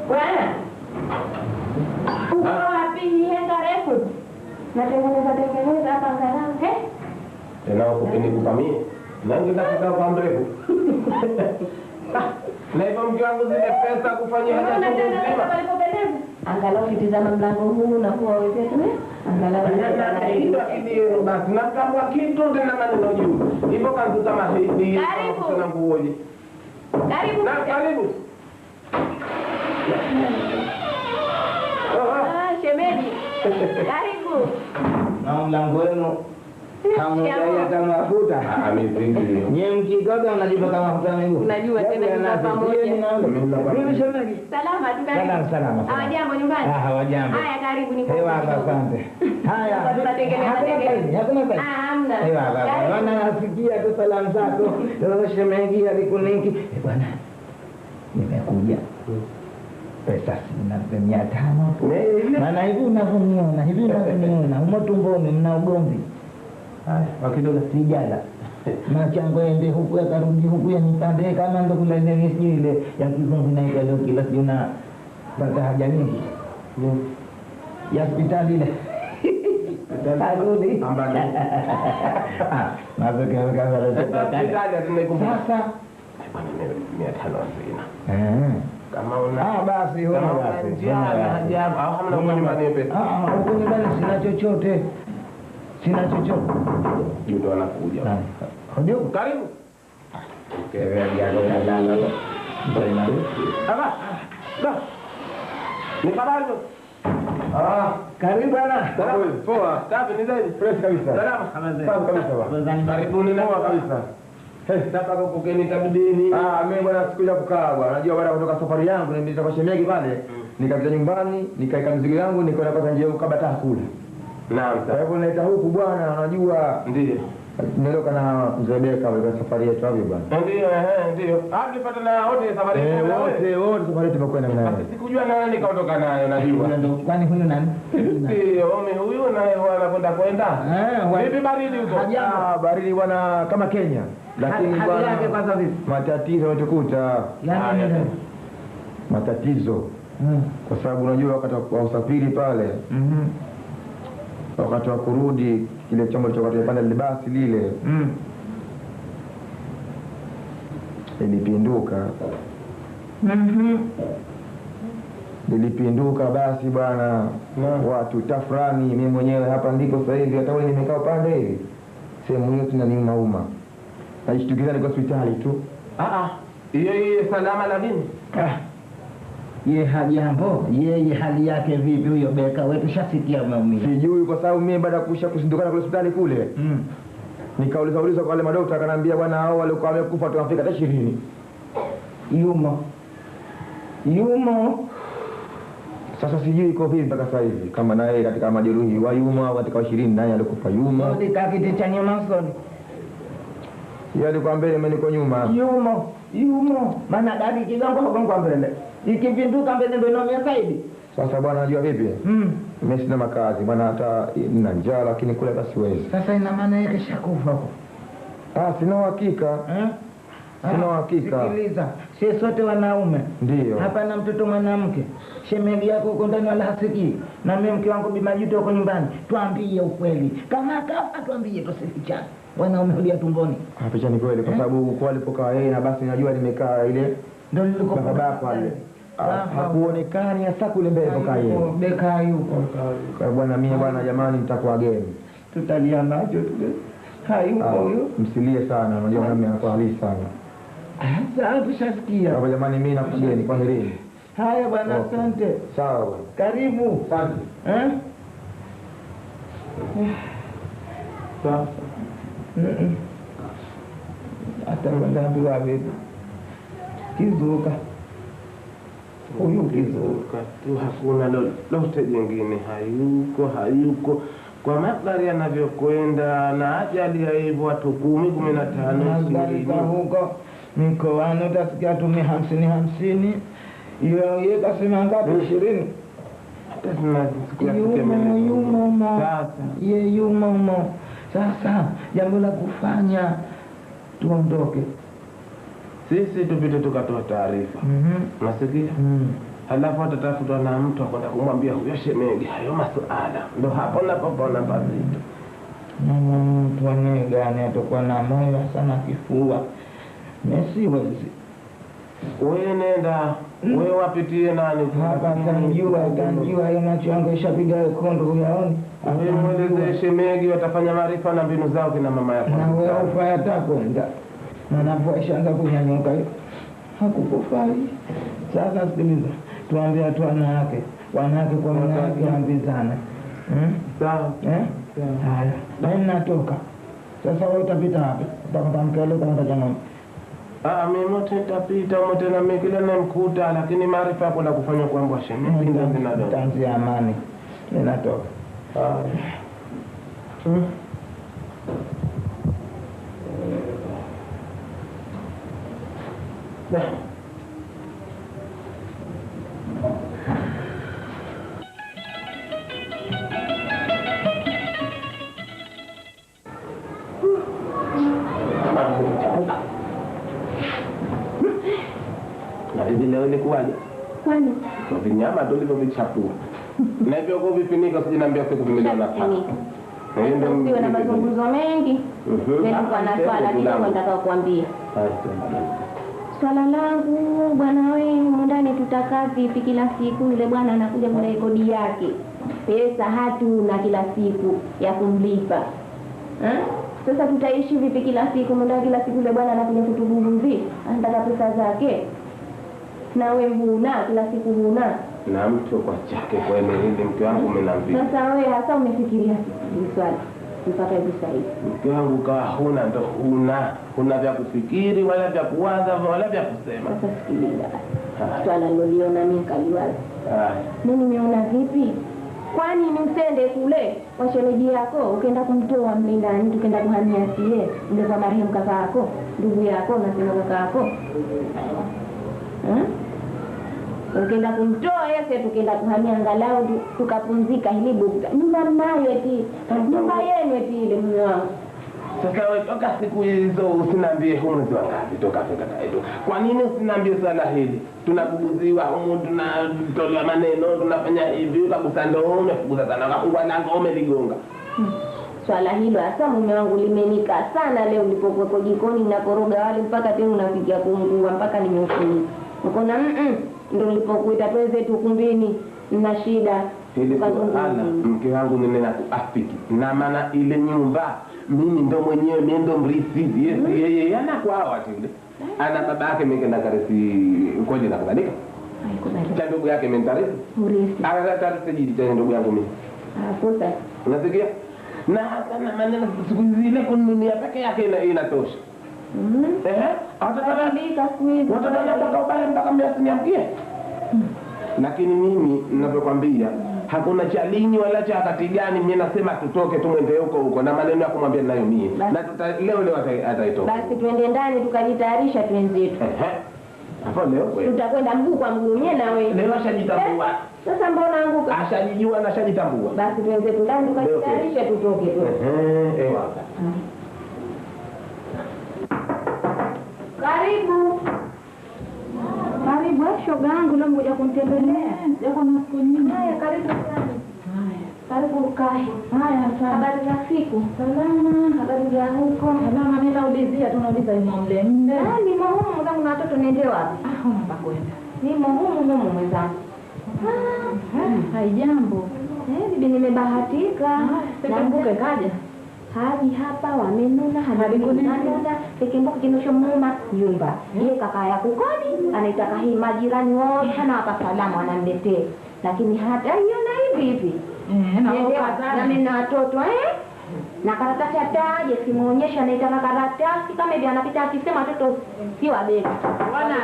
Bwana. Uko wapi henda refu? Natengeneza hapa angalau, Tena ukinikupa mimi, nangi nataka kwa mrefu. Na hivyo mke wangu zile pesa kufanyia haja nzima. Angalau kitizama mlango huu na huo wenzetu angalau kitu basi na kama kitu tena maneno juu. Hivyo kanzu kama hii sana nguoje. Karibu. Na karibu. Shemeji. Karibu. Na mlango wenu hamjaiata mafuta. Nyie mkigoga unajipaka mafuta miguu. Unajua tena tuko pamoja. Mimi shemeji. Salama tu karibu. Salama. Hawajambo nyumbani? Hawajambo. Haya karibu niko. Hewa asante. Haya. Hakuna hamna. Hewa nasikia tu salamu zako. Leo shemeji alikuninki. Bwana. Nimekuja. Pesa sina 500. Maana hivi unavyoniona humo tumboni mna ugomvi. Haya, wakidogo sijala. Machango ende huku akarudi huku yanipande kama ndo kula ile ile ya kizungu na ile kila siuna mpaka haja nyingi. Ya hospitali ile. Tarudi. Ambani. Mazoea kama sasa. Bwana 500 kama una basi huwa basi. Au hamna kwa nyumbani pesa? Huko nyumbani sina chochote. Ndio anakuja. Ndio Karibu. Kewe dia lala. Apa? Ni habari. Karibu bwana. Poa. Safi ni zaidi. Fresh kabisa. Salama. Safi kabisa. Karibuni na poa kabisa. Nataka kukeni tabidini. Mimi bwana sikuja kukaa bwana. Unajua baada kutoka safari yangu nilitoka kwa shemeji pale. Nikapita nyumbani, nikaika mzigo yangu, nikaenda kwa njia kabla hata kula. Naam. Kwa hivyo naita huku bwana, unajua ndio. Nilioka na mzee Beka kwa safari yetu hapo bwana. Ndio. Tulipata na wote safari yetu. Wote safari tumekwenda naye. Sikujua na nani kaondoka naye unajua. Kwani huyu nani? Ndio, huyu naye anakwenda. Vipi baridi huko? Baridi bwana kama Kenya. Lakini bwana yake kwanza vipi? Matatizo yatukuta. Yaani matatizo. Kwa sababu unajua wakati wa usafiri pale. Wakati wa kurudi kile chombo cha watu panda ile basi lile. Ilipinduka. Ilipinduka basi bwana. Watu tafrani, mimi mwenyewe hapa ndiko sasa hivi hata wewe nimekaa upande hivi. Sehemu hiyo tunaniuma. Naishtukiza niko hospitali tu. Hiyo salama lakini. Yeye hajambo, yeye hali yake vipi huyo Beka wetu shasikia maumia. Sijui kwa sababu mimi baada kusha kusindukana kwa hospitali kule. Nikauliza kwa wale madaktari akaniambia bwana hao walikuwa wamekufa tunafika hata 20. Yumo. Sasa sijui iko vipi mpaka sasa hivi kama naye katika majeruhi wa Yuma katika 20 naye alikufa Yuma. Ndio kiti cha nyuma soni. Yeye alikuwa mbele mimi niko nyuma. Yumo. Maana gari kigongo kwa mbele. Ikipinduka mbele ndio inaumia zaidi. Sasa bwana unajua vipi? Mimi sina makazi bwana hata nina njaa lakini kule basi siwezi. Sasa ina maana yake shakufa huko. Sina uhakika. Sina uhakika. Sikiliza, sisi sote wanaume. Ndio. Hapa na mtoto mwanamke. Shemeji yako uko ndani wala hasikii. Na mimi mke wangu Bimajuto uko nyumbani. Tuambie ukweli. Kama kafa tuambie tusifichane. Wanaume hulia tumboni. Picha ni kweli kwa sababu kwa alipokaa yeye na basi najua nimekaa ile ndio nilikuwa baba pale. Hakuonekani hasa kule mbele kwa yeye. Beka yuko. Kwa bwana mimi bwana jamani nitakuwa geni. Tutalia nacho tu. Hayuko huyo. Msilie sana unajua mimi anakuwa halisi sana. Sasa tushasikia. Kwa jamani mimi nakugeni kwa heri. Haya bwana asante. Sawa bwana. Karibu. Asante. Sawa. Hata wanaambiwa vipi? Kizuka. Huyu kizuka tu hakuna lolote jingine hayuko kwa magari yanavyokwenda na ajali ya hivyo watu 10-15 huko mikoani utasikia tu 50 hiyo kasema ngapi 20 hata tunasikia yumo sasa jambo la kufanya tuondoke sisi tupite tukatoa taarifa nasikia halafu atatafutwa na mtu akwenda kumwambia huyo shemegi hayo masuala. Ndo hapo napopona pazito. Mama mtu anegani atakuwa na moyo sana kifua. Mesiwezi. Wewe nenda, wewe wapitie nani? Hapa kanjua hiyo macho yangu ishapiga wekundu huyaoni. Wewe mweleze shemegi watafanya maarifa na mbinu zao kina mama yako. Na wewe ufaya takwenda. Na napoishaanza kunyanyuka hakukufai. Sasa sikiliza, tuambie watu wanawake kwa wanawake ambizana. Sawa. Haya, mimi natoka. Sasa wewe utapita wapi? Utakwenda mkele utakwenda Jang'ombe. Mimi mote nitapita mote na mimi kile namkuta, lakini maarifa hapo na kufanya kwamba shemegi ndio zinadai. Tanzi amani. Ninatoka. Na hivi leo ni kuwaje? Kwani? Kwa vinyama tu ndivyo vichapua. Na hivyo kwa vifinika usijiniambia siku vimejana paka. Usiwe na mazungumzo mengi. Nilikuwa na swala kidogo nataka kukuambia. Swala langu bwana wewe ndani tutakaa vipi kila siku yule bwana anakuja kwa kodi yake. Pesa hatuna kila siku ya kumlipa. Sasa tutaishi vipi kila siku muda kila siku yule bwana anakuja kutugumzi anataka pesa zake. Na wewe huna kila siku huna. Na mtu kwa chake kwa hili mke wangu umenambia. Sasa wewe hasa umefikiria hili swali mpaka hivi sasa hivi. Mke wangu kawa huna ndo huna vya kufikiri wala vya kuwaza wala vya kusema. Sasa sikiliza. Swala niliona mimi kaliwaza. Mimi nimeona vipi? Kwani ni usende kule kwa shemeji yako ukaenda kumtoa mlindani tukaenda kuhamia sie ndio kwa marehemu kaka yako ndugu yako na sema kaka yako. Ukaenda kumtoa yeye tukaenda kuhamia angalau tukapumzika hili bukta. Nyumba nayo eti. Nyumba yenu eti ile mume wangu. Sasa wewe toka siku hizo usiniambie huko mwezi wangapi toka Afrika yetu. Kwa nini usiniambie swala hili? Tunabuguziwa huko tunatolewa maneno tunafanya hivi ukagusa ndoo umefukuza sana ukafungwa lango umeligonga. Swala hilo hasa mume wangu limenika sana leo ulipokuwa jikoni nakoroga wali mpaka tena unafikia kuungua mpaka nimeufunika. Unaona ndio nilipokuita twende tukumbini na shida. Hili swala mke wangu nina kuafiki na maana ile nyumba mimi ndo mwenyewe mimi ndo mrithi yeye anakuwa watu ile ana baba yake mimi kenda karisi ukoje na kadhalika cha ndugu yake mimi tarithi mrithi ana tarithi jiji cha ndugu yangu mimi kosa unasikia na hata na maneno siku zile kununia peke yake inatosha atabadilika siku hizi mpaka ubale mpaka msiamkie lakini mimi ninapokuambia hakuna cha lini wala cha wakati gani mimi nasema tutoke tumwende huko na maneno ya kumwambia nayo mimi na leo ataitoka basi tuende ndani tukajitayarisha twenzetu hapo leo wewe tutakwenda mguu kwa mguu mwenyewe na wewe leo ashajitambua sasa mbona anguka ashajijua na ashajitambua basi twenzetu ndani tukajitayarisha tutoke tu karibu shoga yangu leo mmoja kumtembelea yako na siku nyingi haya karibu sana karibu ukae haya habari za siku salama habari za huko salama mimi naulizia tunauliza imo mle ni mahumu zangu na watoto niende wapi unataka kwenda ni mahumu mwenzangu haijambo bibi nimebahatika nakumbuke kaja hadi hapa wamenuna hadikunena tekemboka kinoshomuma nyumba yeye kaka yako kodi anaitaka hii majirani wote hana hapa salamu anamletee lakini hata hiyo na hivi na mimi na watoto na karatasi ataje simuonyesha anaitaka karatasi kama hivi anapita akisema watoto si wabeki wana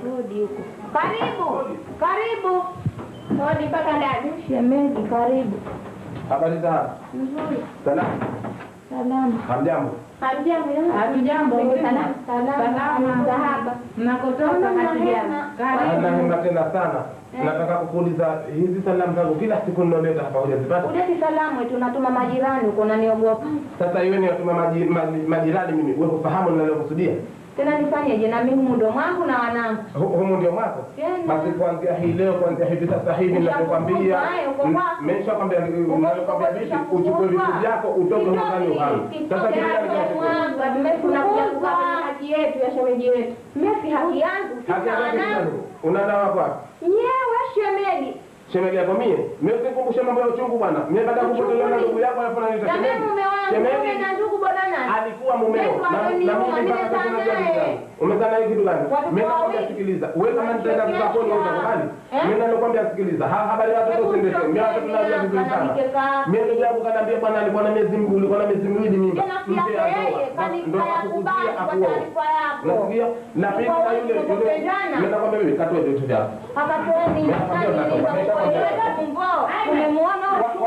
rudi huko karibu hodi mpaka ndani shemeji karibu habari za nzuri salama hamjambo hatujambo salama sahaba mnakotoka hatujambo tena sana nataka kukuuliza hizi salamu zangu kila siku ninoleta hapa hujazipata uleti salamu tunatuma majirani uko unaniogopa sasa iwe ni watuma majirani mimi wewe ufahamu ninalokusudia Tena nifanyeje na mimi mundo mwangu na wanangu? Humu ndio mwako? Basi kuanzia hii leo, kuanzia hivi sasa hivi ninakwambia, nimeshakwambia vipi, uchukue vitu vyako utoke mwakani uhame. Sasa kile tunakuja kukabili haki yetu ya shemeji yetu. Mimi si haki yangu, haki yako unadawa kwa nyewe shemeji. Shemeji yako mie usikumbushe mambo ya uchungu bwana. Mimi baada ya kupotelea na ndugu yako alafu unaniita shemeji. Shemeji na ndugu bwana nani? Alikuwa mumeo na mimi mpaka umezana hiki kitu gani? Mimi nakwambia sikiliza. Wewe kama nitaenda kukaponi utakubali? Mimi nakwambia sikiliza. Habari ya watoto usindete. Mimi watoto tunajua vizuri sana. Mimi ndugu yangu kaniambia bwana alikuwa na miezi miwili, ulikuwa na miezi miwili mimba. Ndio akukuzia akuoa. Unasikia? Na pili na yule mimi nakwambia wewe katoe vitu vyako. Akatoeni. Umemuona watoto?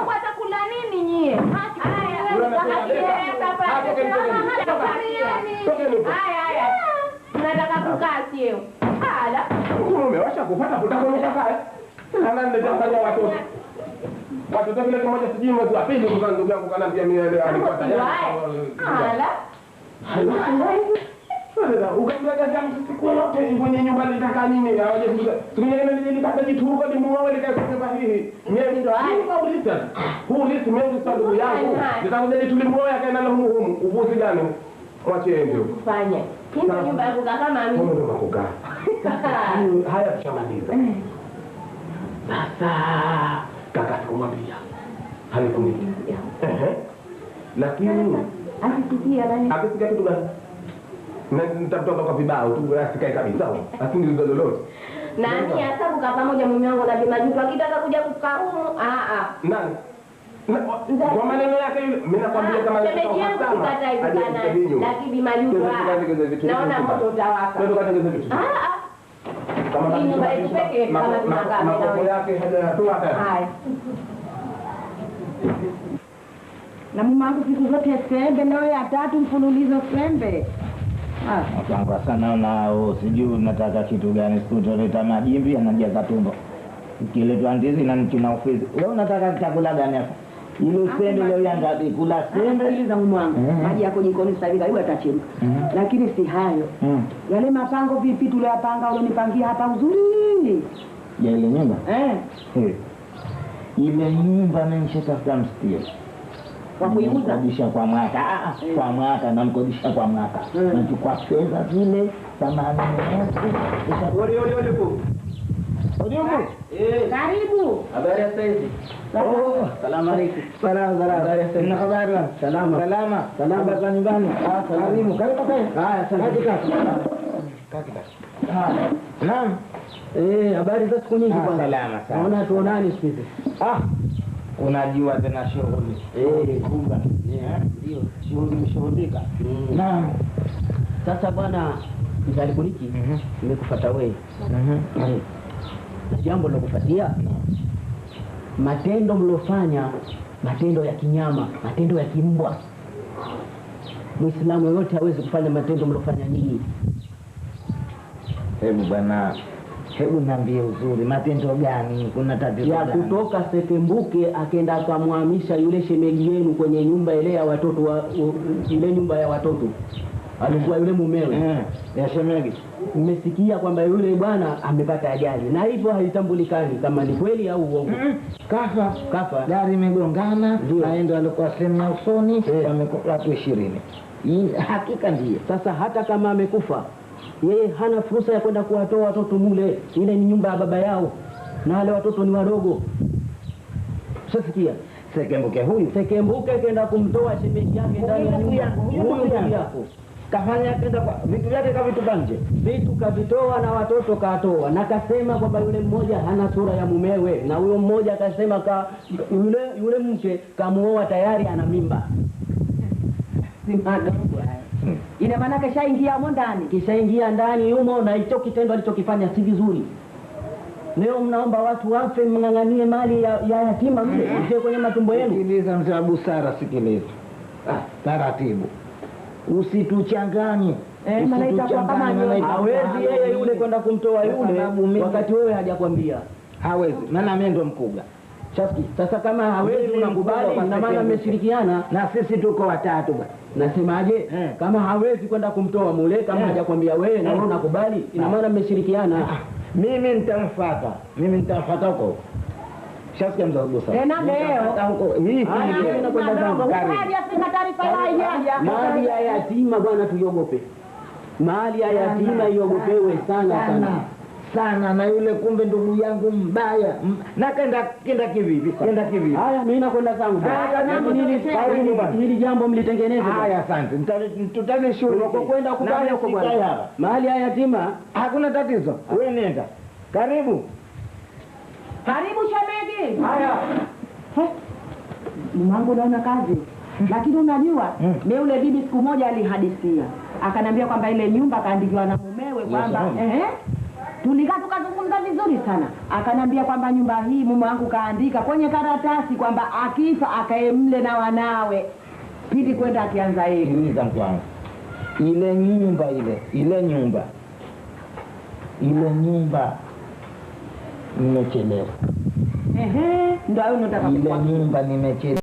Watakula nini nyie? Nataka kukaa sio? Ala. Umewasha kupata kutakonoka kaya. Ananifanya watoto. Watoto vile kimoja sijui mwezi wa pili kwa ndugu yangu kanambia mimi alikuwa tayari. Ala. Ukamlaga jamu siku yote kwenye nyumba nitaka nini? Hawaje kuja. Siku nyingine nilipata kituko ni muoe nikasema hivi. Mimi ndo ulita. Huu list mimi sio ndugu yangu. Nitakuja tulimuoe akaenda na humu. Uvuzi gani? Mwache ndio. Fanya. Kimba nyumba yako kama mimi. Mbona ndo kukaa? Haya tushamaliza. Sasa kaka sikumwambia. Hanikunikia. Lakini akisikia nani? Akisikia kitu gani? Na nitatoka kwa vibao tu asikae kabisa. Lakini ndio lolote. Nani hesabu kwa pamoja mume wangu na Bimajuto akitaka kuja kukaa huko? Nani? Kwa maneno yake yule mimi nakwambia kama shemeji yangu sikatai sana. Lakini Bimajuto naona moto utawaka. Ndio katengeze vitu. Kama ni nyumba yetu pekee kama tunangana. Mambo yake hajatoa hata. Haya. Na mumangu siku zote sembe leo ya 3 mfululizo sembe. Napanga sana nao sijui nataka kitu gani, sikutoleta majimbi anajaza tumbo. Ikiletwa ndizi na mchina ufizi. Wewe unataka chakula gani hapa? Ile sembe leo yangapi kula sembe ili za mumangu. Maji yako jikoni sasa hivi karibu atachemka. Lakini si hayo. Yale mapango vipi tuliyapanga ulionipangia hapa uzuri. Ya ile nyumba? Ile nyumba nimeshatafuta mstiri. Kwa kuiuza kodisha kwa mwaka. Kwa mwaka na mkodisha kwa mwaka. Nachukua pesa zile 80,000. Ole karibu. Habari ya saizi? Salamu alaykum. Salamu. Na habari? Salama. Salama za nyumbani. Karibu. Haya, asante. Naam. Habari za siku nyingi bwana. Salama sana. Naona tuonani siku hizi. Unajua tena shughuli. Kumba. Ndio. Shughuli mshughulika. Naam. Sasa bwana mzalikuliki nimekufuata wewe. Jambo lilokufuatia matendo mlofanya, matendo ya kinyama, matendo ya kimbwa. Muislamu yote hawezi kufanya matendo mlofanya nyinyi. Hebu bwana, hebu niambie uzuri, matendo gani? Kuna tatizo ya gani? kutoka Sekembuke akaenda akamhamisha yule shemeji yenu kwenye nyumba ile ya watoto ile nyumba ya watoto. Alikuwa yule mumewe ya shemeji. Nimesikia kwamba yule bwana amepata ajali na hivyo haitambulikani kama ni kweli au uongo. Kafa. Gari imegongana, naenda alikuwa sehemu ya usoni, wamekufa watu 20. Hii hakika ndiyo. Sasa hata kama amekufa, yeye hana fursa ya kwenda kuwatoa watoto mule. Ile ni nyumba ya baba yao. Na wale watoto ni wadogo. Sikia, Sekembuke kenda kumtoa shemeji yake ndani ya nyumba. Huyo yako. Kafanya kenda kwa vitu vyake kavitupa nje. Vitu kavitoa na watoto katoa. Na kasema kwamba yule mmoja hana sura ya mumewe. Na huyo mmoja akasema yule mke kamuoa tayari ana mimba. Ina maana kishaingia hapo ndani. Kishaingia ndani yumo na hicho kitendo alichokifanya si vizuri. Leo mnaomba watu wafe mnganganie mali ya yatima mle mche kwenye matumbo yenu. Sikiliza mzee wa busara, sikiliza. Taratibu. Usituchanganye. maana itakuwa kama nyota. Hawezi yeye yule kwenda kumtoa yule wakati wewe hajakwambia. Hawezi, maana mimi ndo mkubwa. Shafiki, sasa kama hawezi unakubali, ina maana mmeshirikiana na sisi tuko watatu bwana. Nasemaje? Kama hawezi kwenda kumtoa mule kama hajakwambia wewe na wewe unakubali, ina maana mmeshirikiana. Mimi nitamfuata huko. Shafiki mdogo sana. Tena leo Huko hii nakwenda zangu. Hadi afika taarifa ya mali ya yatima bwana tuiogope. Mali ya yatima iogopewe sana. Na yule kumbe ndugu yangu mbaya. Na kenda kivipi? Haya mimi nakwenda zangu. Hili jambo mlitengeneze. Haya asante. Tutane shule kwa kwenda kubaya huko bwana. Mali ya yatima hakuna tatizo. Wewe nenda. Karibu shemegi. Haya. Mwanangu naona kazi. Lakini unajua mimi yule bibi siku moja alihadithia. Akanambia kwamba ile nyumba kaandikiwa na mumewe kwamba tulikaa tukazungumza vizuri sana. Akanambia kwamba nyumba hii mume wangu kaandika kwenye karatasi kwamba akifa akae mle na wanawe. Pili kwenda akianza yeye. Niza mkwangu. Ile nyumba nimechelewa. Ndio hayo nataka Ile nyumba nimechelewa.